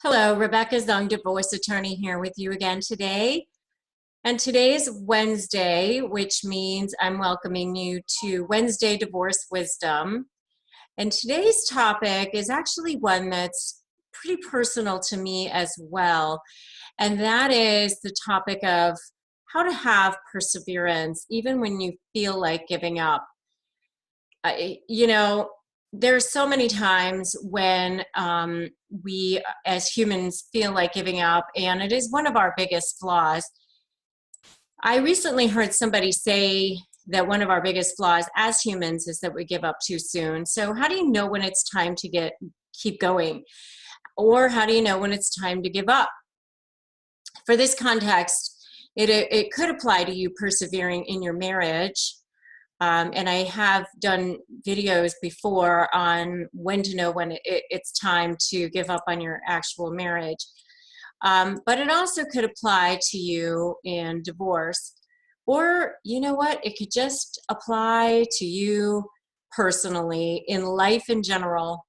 Hello, Rebecca Zung, divorce attorney here with you again today. And today is Wednesday, which means I'm welcoming you to Wednesday Divorce Wisdom. And today's topic is actually one that's pretty personal to me as well. And that is the topic of how to have perseverance, even when you feel like giving up. I, you know, there's so many times when we as humans feel like giving up, and it is one of our biggest flaws. I recently heard somebody say that one of our biggest flaws as humans is that we give up too soon. So how do you know when it's time to keep going? Or how do you know when it's time to give up? For this context, it could apply to you persevering in your marriage. And I have done videos before on when to know when it's time to give up on your actual marriage. But it also could apply to you in divorce. Or, you know what, it could just apply to you personally in life in general.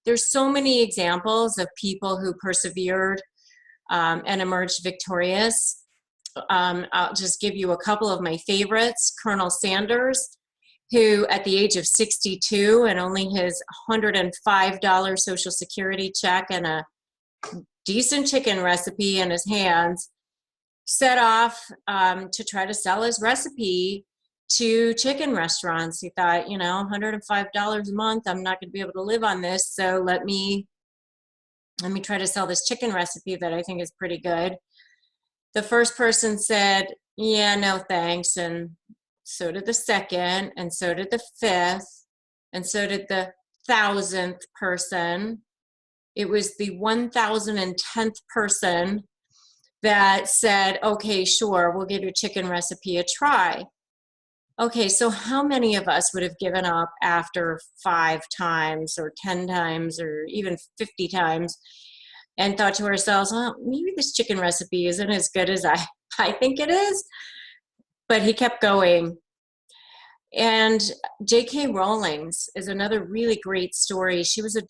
There's so many examples of people who persevered and emerged victorious. I'll just give you a couple of my favorites. Colonel Sanders, who at the age of 62 and only his $105 Social Security check and a decent chicken recipe in his hands, set off to try to sell his recipe to chicken restaurants. He thought, $105 a month, I'm not going to be able to live on this, so let me try to sell this chicken recipe that I think is pretty good. The first person said, yeah, no thanks, and so did the second, and so did the fifth, and so did the 1,000th person. It was the 1,010th person that said, okay, sure, we'll give your chicken recipe a try. Okay, so how many of us would have given up after 5 times or 10 times or even 50 times and thought to ourselves, well, maybe this chicken recipe isn't as good as I think it is? But he kept going. And J.K. Rowling's is another really great story. She was a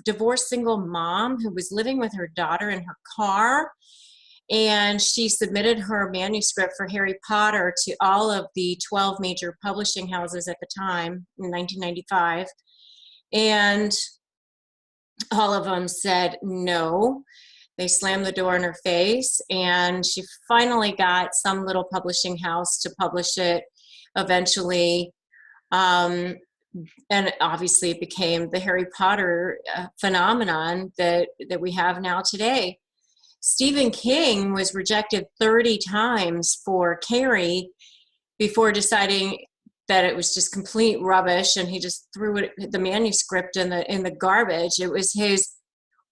divorced single mom who was living with her daughter in her car, and she submitted her manuscript for Harry Potter to all of the 12 major publishing houses at the time in 1995. And all of them said no. They slammed the door in her face, and she finally got some little publishing house to publish it eventually. And obviously it became the Harry Potter phenomenon that we have now today. Stephen King was rejected 30 times for Carrie before deciding that it was just complete rubbish, and he just threw the manuscript in the garbage. It was his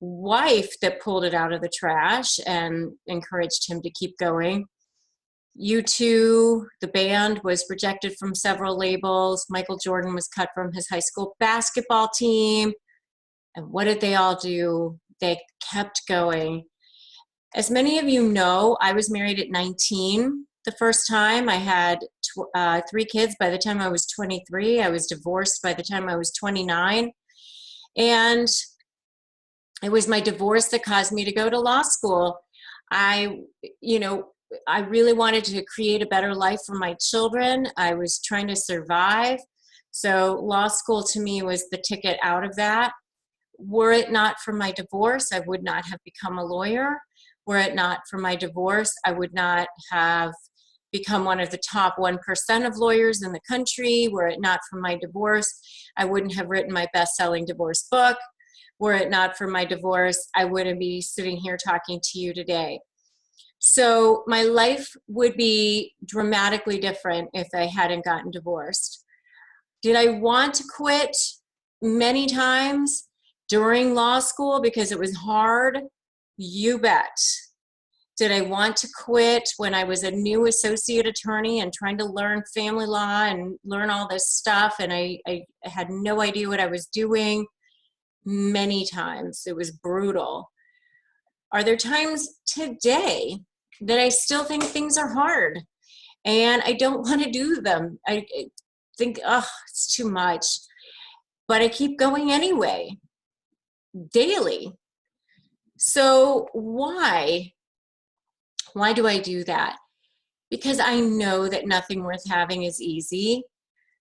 wife that pulled it out of the trash and encouraged him to keep going. U2, the band, was rejected from several labels. Michael Jordan was cut from his high school basketball team. And what did they all do? They kept going. As many of you know, I was married at 19 the first time. I had 3 kids by the time I was 23. I was divorced by the time I was 29. And it was my divorce that caused me to go to law school. I really wanted to create a better life for my children. I was trying to survive. So law school to me was the ticket out of that. Were it not for my divorce, I would not have become a lawyer. Were it not for my divorce, I would not have become one of the top 1% of lawyers in the country. Were it not for my divorce, I wouldn't have written my best-selling divorce book. Were it not for my divorce, I wouldn't be sitting here talking to you today. So my life would be dramatically different if I hadn't gotten divorced. Did I want to quit many times during law school because it was hard? You bet. Did I want to quit when I was a new associate attorney and trying to learn family law and learn all this stuff, and I had no idea what I was doing? Many times. It was brutal. Are there times today that I still think things are hard and I don't want to do them? I think, it's too much. But I keep going anyway, daily. So why do I do that? Because I know that nothing worth having is easy,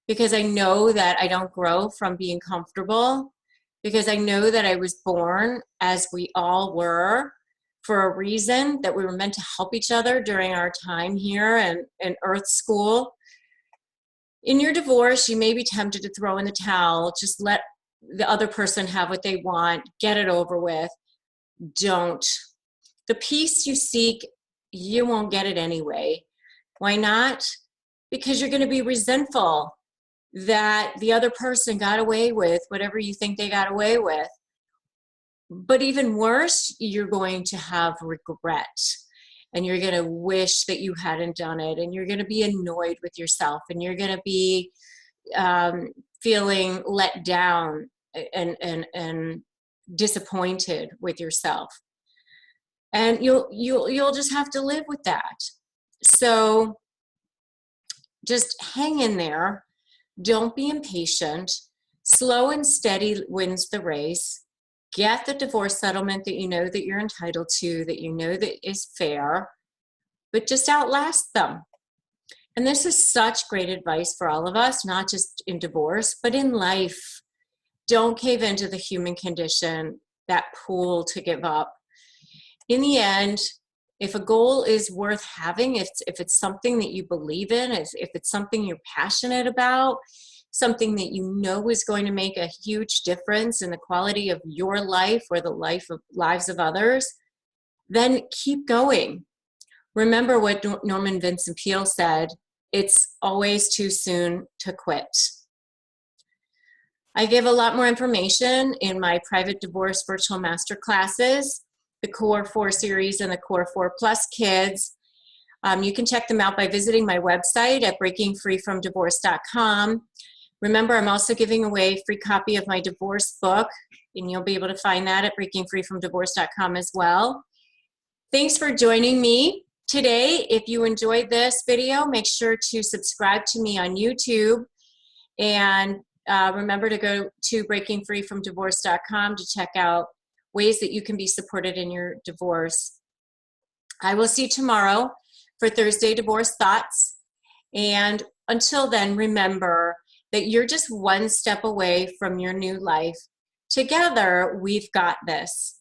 because I know that I don't grow from being comfortable, because I know that I was born, as we all were, for a reason, that we were meant to help each other during our time here and Earth School. In your divorce, you may be tempted to throw in the towel, just let the other person have what they want, get it over with. Don't. The peace you seek, you won't get it anyway. Why not? Because you're going to be resentful that the other person got away with whatever you think they got away with. But even worse, you're going to have regret, and you're going to wish that you hadn't done it, and you're going to be annoyed with yourself, and you're going to be feeling let down and disappointed with yourself, and you'll just have to live with that. So just hang in there. Don't be impatient. Slow and steady wins the race. Get the divorce settlement that you know that you're entitled to, that you know that is fair, but just outlast them. And this is such great advice for all of us, not just in divorce, but in life. Don't cave into the human condition, that pull to give up. In the end, if a goal is worth having, if it's something that you believe in, if it's something you're passionate about, something that you know is going to make a huge difference in the quality of your life or the lives of others, then keep going. Remember what Norman Vincent Peale said, it's always too soon to quit. I give a lot more information in my private divorce virtual master classes, the Core 4 series and the Core 4 Plus Kids. You can check them out by visiting my website at breakingfreefromdivorce.com. Remember, I'm also giving away a free copy of my divorce book, and you'll be able to find that at breakingfreefromdivorce.com as well. Thanks for joining me today. If you enjoyed this video, make sure to subscribe to me on YouTube, and remember to go to breakingfreefromdivorce.com to check out ways that you can be supported in your divorce. I will see you tomorrow for Thursday Divorce Thoughts. And until then, remember that you're just one step away from your new life. Together, we've got this.